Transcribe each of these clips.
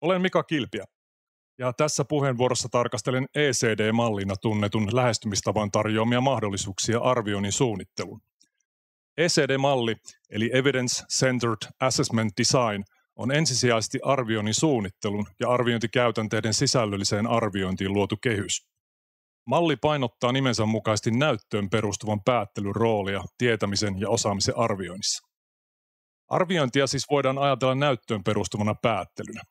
Olen Mika Kilpiä ja tässä puheenvuorossa tarkastelen ECD-mallina tunnetun lähestymistavan tarjoamia mahdollisuuksia arvioinnin suunnitteluun. ECD-malli eli Evidence Centered Assessment Design on ensisijaisesti arvioinnin suunnittelun ja arviointikäytänteiden sisällölliseen arviointiin luotu kehys. Malli painottaa nimensä mukaisesti näyttöön perustuvan päättelyn roolia tietämisen ja osaamisen arvioinnissa. Arviointia siis voidaan ajatella näyttöön perustuvana päättelynä.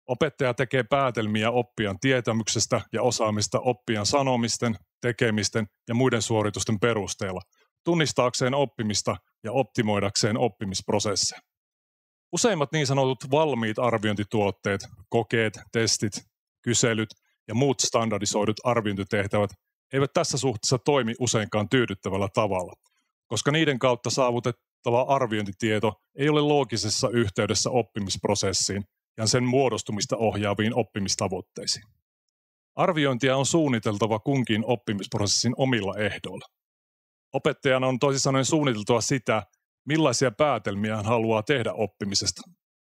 Opettaja tekee päätelmiä oppijan tietämyksestä ja osaamista oppijan sanomisten, tekemisten ja muiden suoritusten perusteella, tunnistaakseen oppimista ja optimoidakseen oppimisprosesseja. Useimmat niin sanotut valmiit arviointituotteet, kokeet, testit, kyselyt ja muut standardisoidut arviointitehtävät eivät tässä suhteessa toimi useinkaan tyydyttävällä tavalla, koska niiden kautta saavutettava arviointitieto ei ole loogisessa yhteydessä oppimisprosessiin ja sen muodostumista ohjaaviin oppimistavoitteisiin. Arviointia on suunniteltava kunkin oppimisprosessin omilla ehdoilla. Opettajan on toisin sanoen suunniteltava sitä, millaisia päätelmiä hän haluaa tehdä oppimisesta,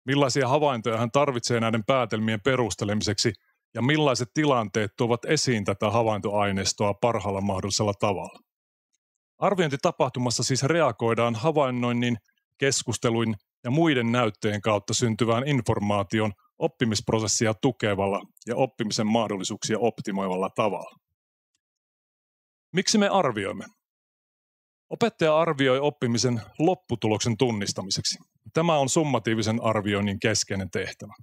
millaisia havaintoja hän tarvitsee näiden päätelmien perustelemiseksi ja millaiset tilanteet tuovat esiin tätä havaintoaineistoa parhaalla mahdollisella tavalla. Arviointitapahtumassa siis reagoidaan havainnoinnin, keskusteluin ja muiden näyttöjen kautta syntyvään informaation oppimisprosessia tukevalla ja oppimisen mahdollisuuksia optimoivalla tavalla. Miksi me arvioimme? Opettaja arvioi oppimisen lopputuloksen tunnistamiseksi. Tämä on summatiivisen arvioinnin keskeinen tehtävä.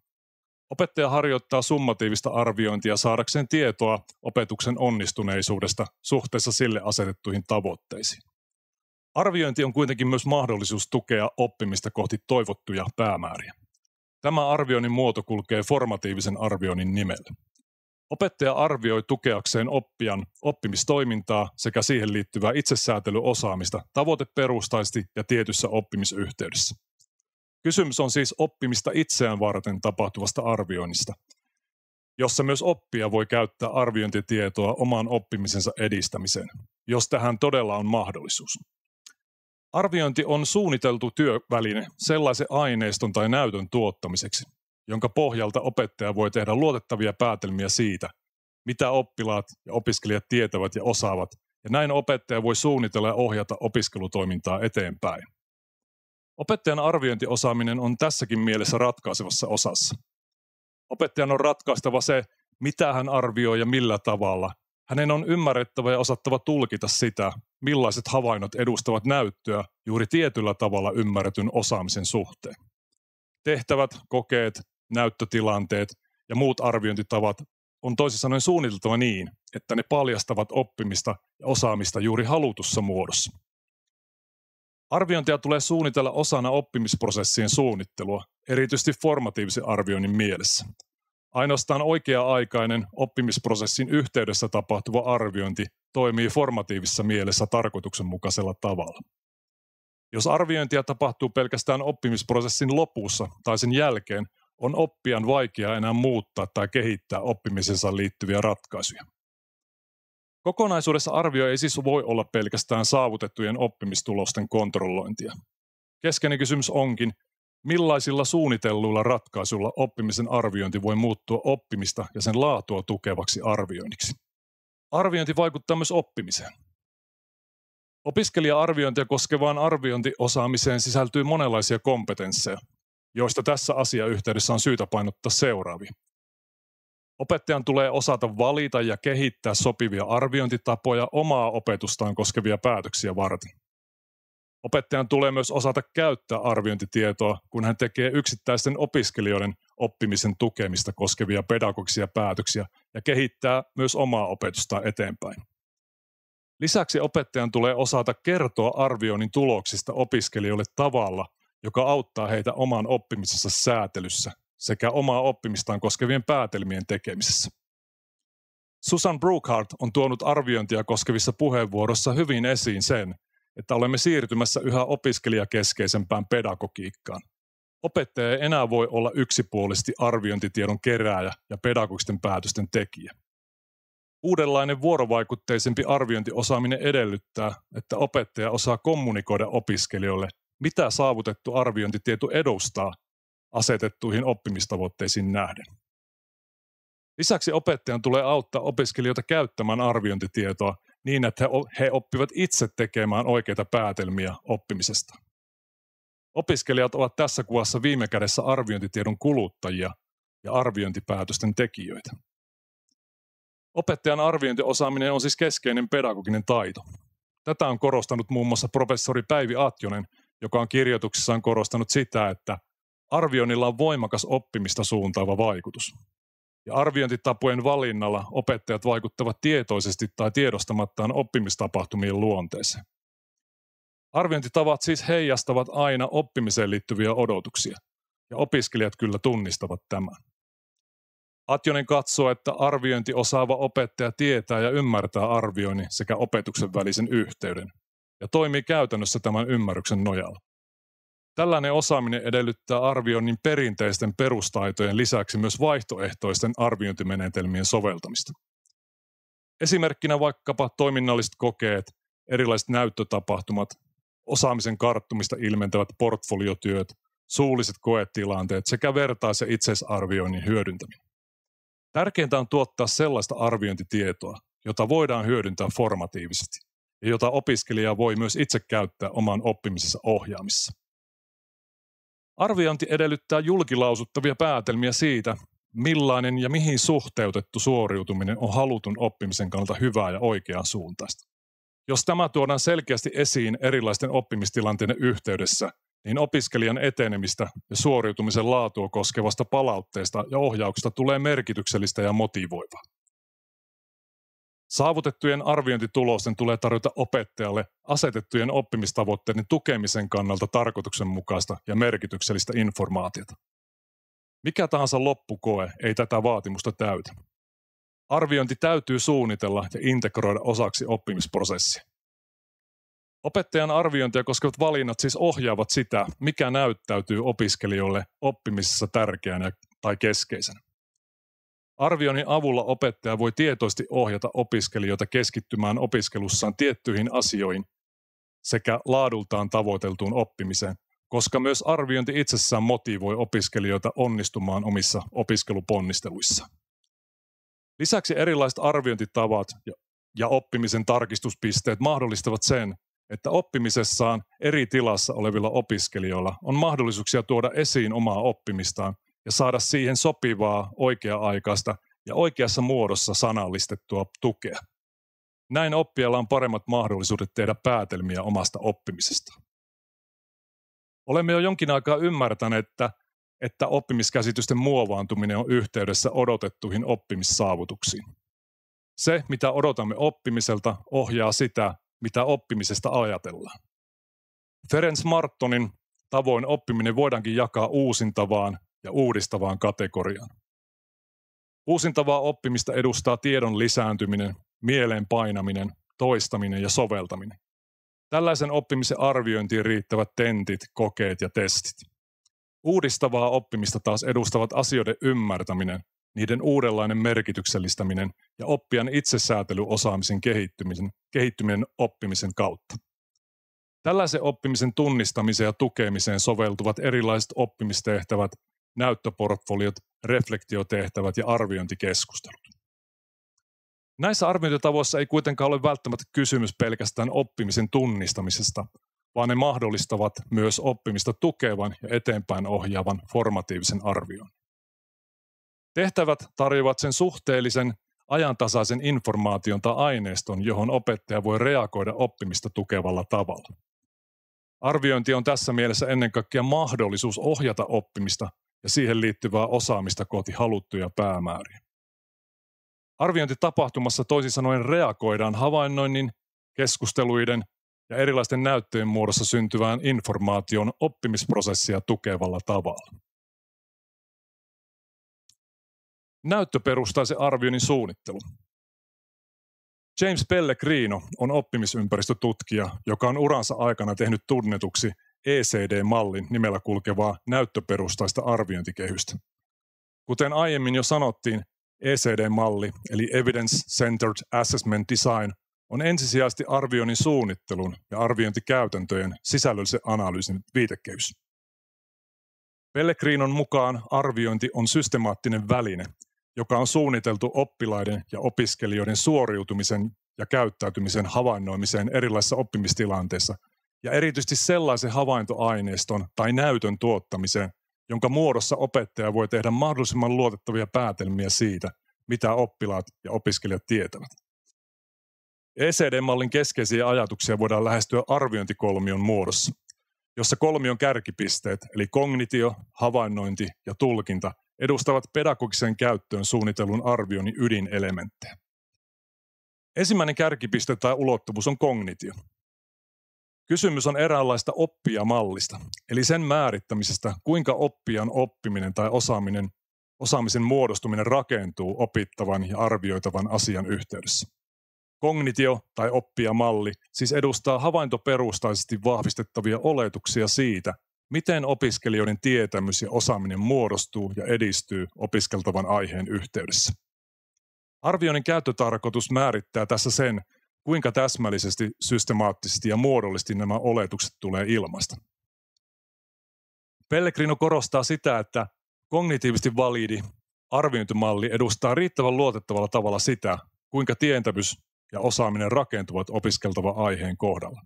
Opettaja harjoittaa summatiivista arviointia saadakseen tietoa opetuksen onnistuneisuudesta suhteessa sille asetettuihin tavoitteisiin. Arviointi on kuitenkin myös mahdollisuus tukea oppimista kohti toivottuja päämääriä. Tämä arvioinnin muoto kulkee formatiivisen arvioinnin nimellä. Opettaja arvioi tukeakseen oppijan oppimistoimintaa sekä siihen liittyvää itsesäätelyosaamista tavoiteperustaisesti ja tietyssä oppimisyhteydessä. Kysymys on siis oppimista itseään varten tapahtuvasta arvioinnista, jossa myös oppija voi käyttää arviointitietoa oman oppimisensa edistämiseen, jos tähän todella on mahdollisuus. Arviointi on suunniteltu työväline sellaisen aineiston tai näytön tuottamiseksi, jonka pohjalta opettaja voi tehdä luotettavia päätelmiä siitä, mitä oppilaat ja opiskelijat tietävät ja osaavat, ja näin opettaja voi suunnitella ja ohjata opiskelutoimintaa eteenpäin. Opettajan arviointiosaaminen on tässäkin mielessä ratkaisevassa osassa. Opettajan on ratkaistava se, mitä hän arvioi ja millä tavalla. Hänen on ymmärrettävä ja osattava tulkita sitä, millaiset havainnot edustavat näyttöä juuri tietyllä tavalla ymmärretyn osaamisen suhteen. Tehtävät, kokeet, näyttötilanteet ja muut arviointitavat on toisin sanoen suunniteltava niin, että ne paljastavat oppimista ja osaamista juuri halutussa muodossa. Arviointia tulee suunnitella osana oppimisprosessien suunnittelua, erityisesti formatiivisen arvioinnin mielessä. Ainoastaan oikea-aikainen oppimisprosessin yhteydessä tapahtuva arviointi toimii formatiivisessa mielessä tarkoituksenmukaisella tavalla. Jos arviointia tapahtuu pelkästään oppimisprosessin lopussa tai sen jälkeen, on oppijan vaikea enää muuttaa tai kehittää oppimisensa liittyviä ratkaisuja. Kokonaisuudessa arvio ei siis voi olla pelkästään saavutettujen oppimistulosten kontrollointia. Keskeinen kysymys onkin, millaisilla suunnitelluilla ratkaisuilla oppimisen arviointi voi muuttua oppimista ja sen laatua tukevaksi arvioinniksi. Arviointi vaikuttaa myös oppimiseen. Opiskelija-arviointia koskevaan arviointiosaamiseen sisältyy monenlaisia kompetensseja, joista tässä asiayhteydessä on syytä painottaa seuraavia. Opettajan tulee osata valita ja kehittää sopivia arviointitapoja omaa opetustaan koskevia päätöksiä varten. Opettajan tulee myös osata käyttää arviointitietoa, kun hän tekee yksittäisten opiskelijoiden oppimisen tukemista koskevia pedagogisia päätöksiä ja kehittää myös omaa opetustaan eteenpäin. Lisäksi opettajan tulee osata kertoa arvioinnin tuloksista opiskelijoille tavalla, joka auttaa heitä oman oppimisensa säätelyssä sekä omaa oppimistaan koskevien päätelmien tekemisessä. Susan Brookhart on tuonut arviointia koskevissa puheenvuoroissa hyvin esiin sen, että olemme siirtymässä yhä opiskelijakeskeisempään pedagogiikkaan. Opettaja ei enää voi olla yksipuolisesti arviointitiedon kerääjä ja pedagogisten päätösten tekijä. Uudenlainen vuorovaikutteisempi arviointiosaaminen edellyttää, että opettaja osaa kommunikoida opiskelijoille, mitä saavutettu arviointitieto edustaa asetettuihin oppimistavoitteisiin nähden. Lisäksi opettajan tulee auttaa opiskelijoita käyttämään arviointitietoa niin, että he oppivat itse tekemään oikeita päätelmiä oppimisesta. Opiskelijat ovat tässä kuvassa viime kädessä arviointitiedon kuluttajia ja arviointipäätösten tekijöitä. Opettajan arviointiosaaminen on siis keskeinen pedagoginen taito. Tätä on korostanut muun muassa professori Päivi Atjonen, joka on kirjoituksissaan korostanut sitä, että arvioinnilla on voimakas oppimista suuntaava vaikutus. Ja arviointitapojen valinnalla opettajat vaikuttavat tietoisesti tai tiedostamattaan oppimistapahtumien luonteeseen. Arviointitavat siis heijastavat aina oppimiseen liittyviä odotuksia, ja opiskelijat kyllä tunnistavat tämän. Atjonen katsoo, että arviointi osaava opettaja tietää ja ymmärtää arvioinnin sekä opetuksen välisen yhteyden, ja toimii käytännössä tämän ymmärryksen nojalla. Tällainen osaaminen edellyttää arvioinnin perinteisten perustaitojen lisäksi myös vaihtoehtoisten arviointimenetelmien soveltamista. Esimerkkinä vaikkapa toiminnalliset kokeet, erilaiset näyttötapahtumat, osaamisen karttumista ilmentävät portfoliotyöt, suulliset koetilanteet sekä vertais- ja itseisarvioinnin hyödyntäminen. Tärkeintä on tuottaa sellaista arviointitietoa, jota voidaan hyödyntää formatiivisesti ja jota opiskelija voi myös itse käyttää oman oppimisensa ohjaamissa. Arviointi edellyttää julkilausuttavia päätelmiä siitä, millainen ja mihin suhteutettu suoriutuminen on halutun oppimisen kannalta hyvää ja oikean suuntaista. Jos tämä tuodaan selkeästi esiin erilaisten oppimistilanteiden yhteydessä, niin opiskelijan etenemistä ja suoriutumisen laatua koskevasta palautteesta ja ohjauksesta tulee merkityksellistä ja motivoivaa. Saavutettujen arviointitulosten tulee tarjota opettajalle asetettujen oppimistavoitteiden tukemisen kannalta tarkoituksenmukaista ja merkityksellistä informaatiota. Mikä tahansa loppukoe ei tätä vaatimusta täytä. Arviointi täytyy suunnitella ja integroida osaksi oppimisprosessia. Opettajan arviointia koskevat valinnat siis ohjaavat sitä, mikä näyttäytyy opiskelijoille oppimisessa tärkeänä tai keskeisenä. Arvioinnin avulla opettaja voi tietoisesti ohjata opiskelijoita keskittymään opiskelussaan tiettyihin asioihin sekä laadultaan tavoiteltuun oppimiseen, koska myös arviointi itsessään motivoi opiskelijoita onnistumaan omissa opiskeluponnisteluissaan. Lisäksi erilaiset arviointitavat ja oppimisen tarkistuspisteet mahdollistavat sen, että oppimisessaan eri tilassa olevilla opiskelijoilla on mahdollisuuksia tuoda esiin omaa oppimistaan ja saada siihen sopivaa, oikea-aikaista ja oikeassa muodossa sanallistettua tukea. Näin oppijalla on paremmat mahdollisuudet tehdä päätelmiä omasta oppimisesta. Olemme jo jonkin aikaa ymmärtäneet, että oppimiskäsitysten muovaantuminen on yhteydessä odotettuihin oppimissaavutuksiin. Se, mitä odotamme oppimiselta, ohjaa sitä, mitä oppimisesta ajatellaan. Ferenc Martonin tavoin oppiminen voidaankin jakaa uusintavaan ja uudistavaan kategoriaan. Uusintavaa oppimista edustaa tiedon lisääntyminen, mieleen painaminen, toistaminen ja soveltaminen. Tällaisen oppimisen arviointiin riittävät tentit, kokeet ja testit. Uudistavaa oppimista taas edustavat asioiden ymmärtäminen, niiden uudenlainen merkityksellistäminen ja oppijan itsesäätelyosaamisen kehittyminen oppimisen kautta. Tällaisen oppimisen tunnistamiseen ja tukemiseen soveltuvat erilaiset oppimistehtävät, näyttöportfoliot, reflektiotehtävät ja arviointikeskustelut. Näissä arviointitavoissa ei kuitenkaan ole välttämättä kysymys pelkästään oppimisen tunnistamisesta, vaan ne mahdollistavat myös oppimista tukevan ja eteenpäin ohjaavan formatiivisen arvion. Tehtävät tarjoavat sen suhteellisen, ajantasaisen informaation tai aineiston, johon opettaja voi reagoida oppimista tukevalla tavalla. Arviointi on tässä mielessä ennen kaikkea mahdollisuus ohjata oppimista ja siihen liittyvää osaamista kohti haluttuja päämääriä. Arviointitapahtumassa toisin sanoen reagoidaan havainnoinnin, keskusteluiden ja erilaisten näyttöjen muodossa syntyvään informaation oppimisprosessia tukevalla tavalla. Näyttöperustaisen arvioinnin suunnittelu. James Pellegrino on oppimisympäristötutkija, joka on uransa aikana tehnyt tunnetuksi ECD-mallin nimellä kulkevaa näyttöperustaista arviointikehystä. Kuten aiemmin jo sanottiin, ECD-malli eli Evidence Centered Assessment Design on ensisijaisesti arvioinnin suunnittelun ja arviointikäytäntöjen sisällöllisen analyysin viitekehys. Pellegrinon mukaan arviointi on systemaattinen väline, joka on suunniteltu oppilaiden ja opiskelijoiden suoriutumisen ja käyttäytymisen havainnoimiseen erilaisissa oppimistilanteissa ja erityisesti sellaisen havaintoaineiston tai näytön tuottamiseen, jonka muodossa opettaja voi tehdä mahdollisimman luotettavia päätelmiä siitä, mitä oppilaat ja opiskelijat tietävät. ECD-mallin keskeisiä ajatuksia voidaan lähestyä arviointikolmion muodossa, jossa kolmion kärkipisteet eli kognitio, havainnointi ja tulkinta edustavat pedagogiseen käyttöön suunnitellun arvioinnin ydinelementtejä. Ensimmäinen kärkipiste tai ulottuvuus on kognitio. Kysymys on eräänlaista oppijamallista, eli sen määrittämisestä, kuinka oppijan oppiminen tai osaamisen muodostuminen rakentuu opittavan ja arvioitavan asian yhteydessä. Kognitio tai oppijamalli siis edustaa havaintoperustaisesti vahvistettavia oletuksia siitä, miten opiskelijoiden tietämys ja osaaminen muodostuu ja edistyy opiskeltavan aiheen yhteydessä. Arvioinnin käyttötarkoitus määrittää tässä sen, kuinka täsmällisesti, systemaattisesti ja muodollisesti nämä oletukset tulee ilmaista. Pellegrino korostaa sitä, että kognitiivisesti validi arviointimalli edustaa riittävän luotettavalla tavalla sitä, kuinka tietämys ja osaaminen rakentuvat opiskeltavan aiheen kohdalla.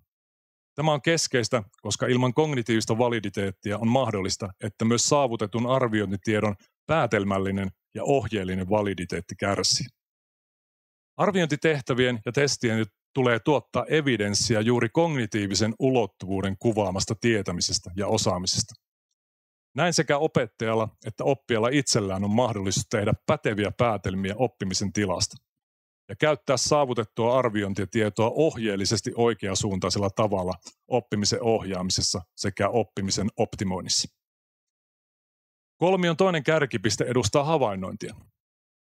Tämä on keskeistä, koska ilman kognitiivista validiteettia on mahdollista, että myös saavutetun arviointitiedon päätelmällinen ja ohjeellinen validiteetti kärsii. Arviointitehtävien ja testien tulee tuottaa evidenssiä juuri kognitiivisen ulottuvuuden kuvaamasta tietämisestä ja osaamisesta. Näin sekä opettajalla että oppijalla itsellään on mahdollisuus tehdä päteviä päätelmiä oppimisen tilasta ja käyttää saavutettua arviointitietoa ohjeellisesti oikeasuuntaisella tavalla oppimisen ohjaamisessa sekä oppimisen optimoinnissa. Kolmion toinen kärkipiste edustaa havainnointia,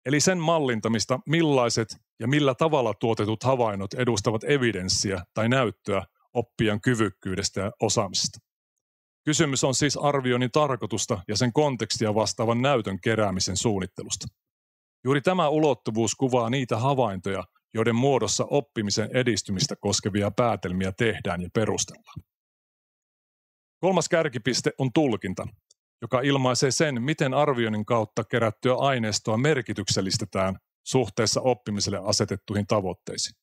eli sen mallintamista, millaiset ja millä tavalla tuotetut havainnot edustavat evidenssiä tai näyttöä oppijan kyvykkyydestä ja osaamisesta. Kysymys on siis arvioinnin tarkoitusta ja sen kontekstia vastaavan näytön keräämisen suunnittelusta. Juuri tämä ulottuvuus kuvaa niitä havaintoja, joiden muodossa oppimisen edistymistä koskevia päätelmiä tehdään ja perustellaan. Kolmas kärkipiste on tulkinta, joka ilmaisee sen, miten arvioinnin kautta kerättyä aineistoa merkityksellistetään suhteessa oppimiselle asetettuihin tavoitteisiin.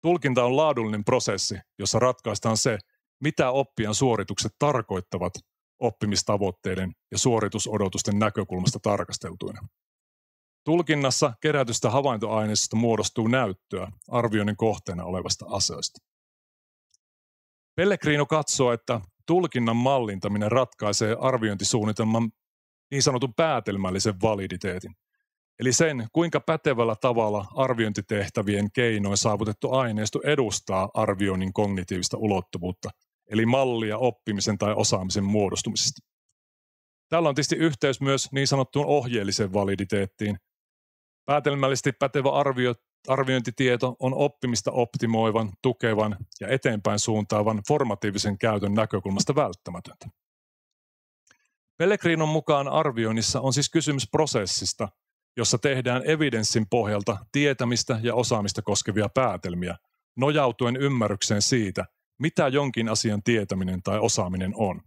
Tulkinta on laadullinen prosessi, jossa ratkaistaan se, mitä oppijan suoritukset tarkoittavat oppimistavoitteiden ja suoritusodotusten näkökulmasta tarkasteltuina. Tulkinnassa kerätystä havaintoaineistosta muodostuu näyttöä arvioinnin kohteena olevasta asioista. Pellegrino katsoo, että tulkinnan mallintaminen ratkaisee arviointisuunnitelman niin sanotun päätelmällisen validiteetin, eli sen, kuinka pätevällä tavalla arviointitehtävien keinoin saavutettu aineisto edustaa arvioinnin kognitiivista ulottuvuutta, eli mallia oppimisen tai osaamisen muodostumisesta. Tällä on tietysti yhteys myös niin sanottuun ohjeelliseen validiteettiin. Päätelmällisesti pätevä arviointitieto on oppimista optimoivan, tukevan ja eteenpäin suuntaavan formatiivisen käytön näkökulmasta välttämätöntä. Pellegrinon mukaan arvioinnissa on siis kysymys prosessista, jossa tehdään evidenssin pohjalta tietämistä ja osaamista koskevia päätelmiä, nojautuen ymmärrykseen siitä, mitä jonkin asian tietäminen tai osaaminen on,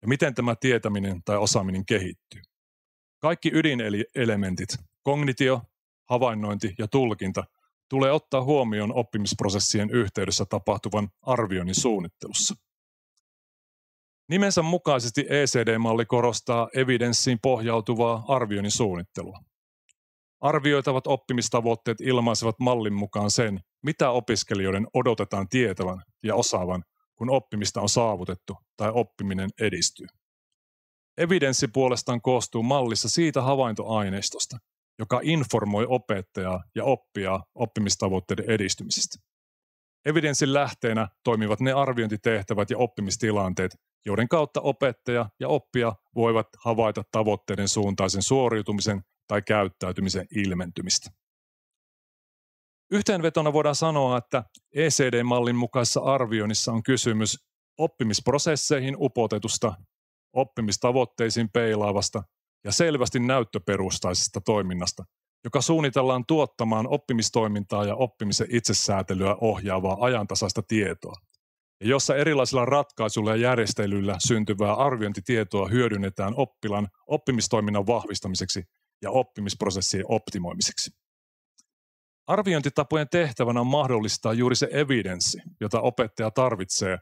ja miten tämä tietäminen tai osaaminen kehittyy. Kaikki ydinelementit, kognitio, havainnointi ja tulkinta, tulee ottaa huomioon oppimisprosessien yhteydessä tapahtuvan arvioinnin suunnittelussa. Nimensä mukaisesti ECD-malli korostaa evidenssiin pohjautuvaa arvioinnin suunnittelua. Arvioitavat oppimistavoitteet ilmaisevat mallin mukaan sen, mitä opiskelijoiden odotetaan tietävän ja osaavan, kun oppimista on saavutettu tai oppiminen edistyy. Evidenssi puolestaan koostuu mallissa siitä havaintoaineistosta, joka informoi opettajaa ja oppijaa oppimistavoitteiden edistymisestä. Evidenssin lähteenä toimivat ne arviointitehtävät ja oppimistilanteet, joiden kautta opettaja ja oppija voivat havaita tavoitteiden suuntaisen suoriutumisen tai käyttäytymisen ilmentymistä. Yhteenvetona voidaan sanoa, että ECD-mallin mukaisessa arvioinnissa on kysymys oppimisprosesseihin upotetusta, oppimistavoitteisiin peilaavasta ja selvästi näyttöperustaisesta toiminnasta, joka suunnitellaan tuottamaan oppimistoimintaa ja oppimisen itsesäätelyä ohjaavaa ajantasaista tietoa, ja jossa erilaisilla ratkaisuilla ja järjestelyillä syntyvää arviointitietoa hyödynnetään oppilaan oppimistoiminnan vahvistamiseksi ja oppimisprosessien optimoimiseksi. Arviointitapojen tehtävänä on mahdollistaa juuri se evidenssi, jota opettaja tarvitsee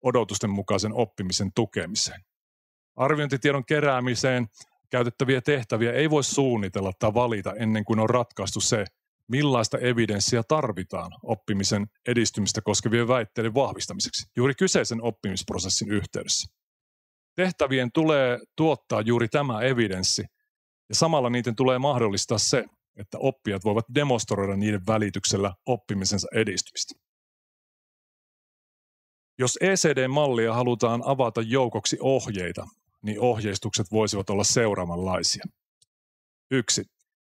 odotusten mukaisen oppimisen tukemiseen. Arviointitiedon keräämiseen käytettäviä tehtäviä ei voi suunnitella tai valita ennen kuin on ratkaistu se, millaista evidenssiä tarvitaan oppimisen edistymistä koskevien väitteiden vahvistamiseksi juuri kyseisen oppimisprosessin yhteydessä. Tehtävien tulee tuottaa juuri tämä evidenssi, ja samalla niiden tulee mahdollistaa se, että oppijat voivat demonstroida niiden välityksellä oppimisensa edistymistä. Jos ECD-mallia halutaan avata joukoksi ohjeita, niin ohjeistukset voisivat olla seuraavanlaisia. 1.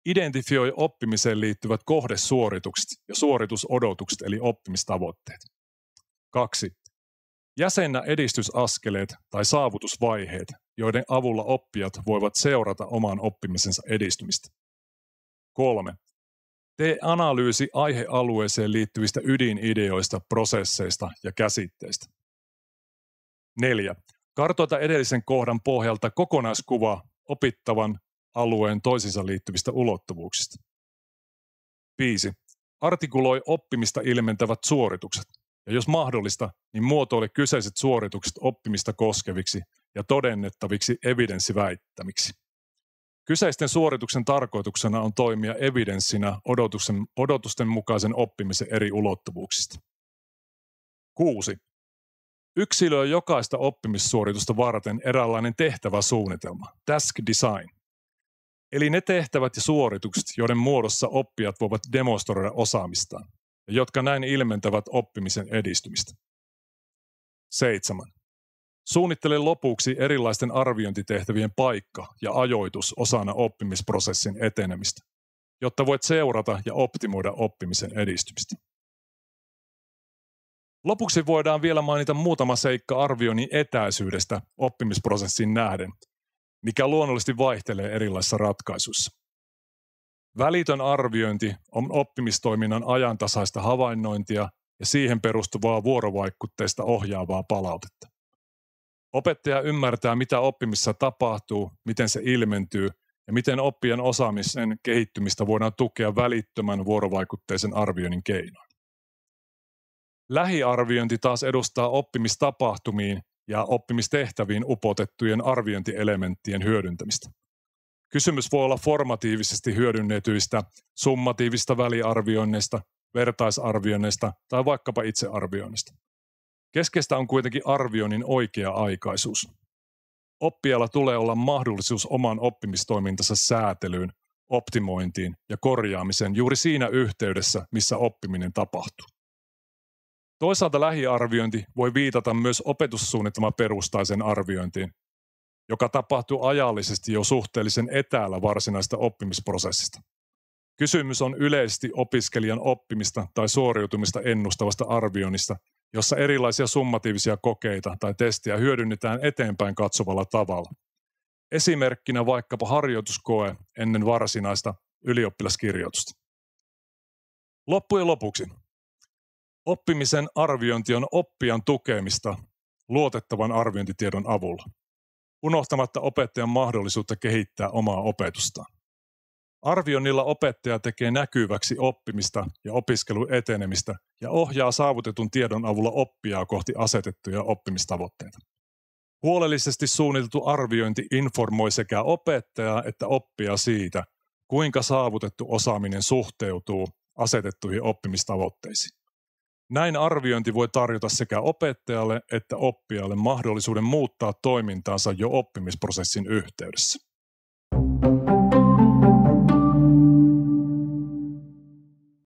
Identifioi oppimiseen liittyvät kohdesuoritukset ja suoritusodotukset eli oppimistavoitteet. 2. Jäsennä edistysaskeleet tai saavutusvaiheet, joiden avulla oppijat voivat seurata oman oppimisensa edistymistä. 3. Tee analyysi aihealueeseen liittyvistä ydinideoista, prosesseista ja käsitteistä. 4. Kartoita edellisen kohdan pohjalta kokonaiskuva opittavan alueen toisiinsa liittyvistä ulottuvuuksista. 5. Artikuloi oppimista ilmentävät suoritukset, ja jos mahdollista, niin muotoile kyseiset suoritukset oppimista koskeviksi ja todennettaviksi evidenssiväittämiksi. Kyseisten suorituksen tarkoituksena on toimia evidenssinä odotusten mukaisen oppimisen eri ulottuvuuksista. 6. Yksilöi jokaista oppimissuoritusta varten eräänlainen tehtäväsuunnitelma, task design. Eli ne tehtävät ja suoritukset, joiden muodossa oppijat voivat demonstroida osaamistaan, ja jotka näin ilmentävät oppimisen edistymistä. 7. Suunnittele lopuksi erilaisten arviointitehtävien paikka ja ajoitus osana oppimisprosessin etenemistä, jotta voit seurata ja optimoida oppimisen edistymistä. Lopuksi voidaan vielä mainita muutama seikka arvioinnin etäisyydestä oppimisprosessiin nähden, mikä luonnollisesti vaihtelee erilaisissa ratkaisuissa. Välitön arviointi on oppimistoiminnan ajantasaista havainnointia ja siihen perustuvaa vuorovaikutteista ohjaavaa palautetta. Opettaja ymmärtää, mitä oppimisessa tapahtuu, miten se ilmentyy ja miten oppijan osaamisen kehittymistä voidaan tukea välittömän vuorovaikutteisen arvioinnin keinoin. Lähiarviointi taas edustaa oppimistapahtumiin ja oppimistehtäviin upotettujen arviointielementtien hyödyntämistä. Kysymys voi olla formatiivisesti hyödynnetyistä summatiivista väliarvioinneista, vertaisarvioinneista tai vaikkapa itsearvioinnista. Keskeistä on kuitenkin arvioinnin oikea-aikaisuus. Oppijalla tulee olla mahdollisuus oman oppimistoimintansa säätelyyn, optimointiin ja korjaamiseen juuri siinä yhteydessä, missä oppiminen tapahtuu. Toisaalta lähiarviointi voi viitata myös opetussuunnitelmaperustaiseen arviointiin, joka tapahtuu ajallisesti jo suhteellisen etäällä varsinaista oppimisprosessista. Kysymys on yleisesti opiskelijan oppimista tai suoriutumista ennustavasta arvioinnista, jossa erilaisia summatiivisia kokeita tai testejä hyödynnetään eteenpäin katsovalla tavalla. Esimerkkinä vaikkapa harjoituskoe ennen varsinaista ylioppilaskirjoitusta. Loppujen lopuksi. Oppimisen arviointi on oppijan tukemista luotettavan arviointitiedon avulla, unohtamatta opettajan mahdollisuutta kehittää omaa opetustaan. Arvioinnilla opettaja tekee näkyväksi oppimista ja opiskelun etenemistä ja ohjaa saavutetun tiedon avulla oppijaa kohti asetettuja oppimistavoitteita. Huolellisesti suunniteltu arviointi informoi sekä opettajaa että oppijaa siitä, kuinka saavutettu osaaminen suhteutuu asetettuihin oppimistavoitteisiin. Näin arviointi voi tarjota sekä opettajalle että oppijalle mahdollisuuden muuttaa toimintaansa jo oppimisprosessin yhteydessä.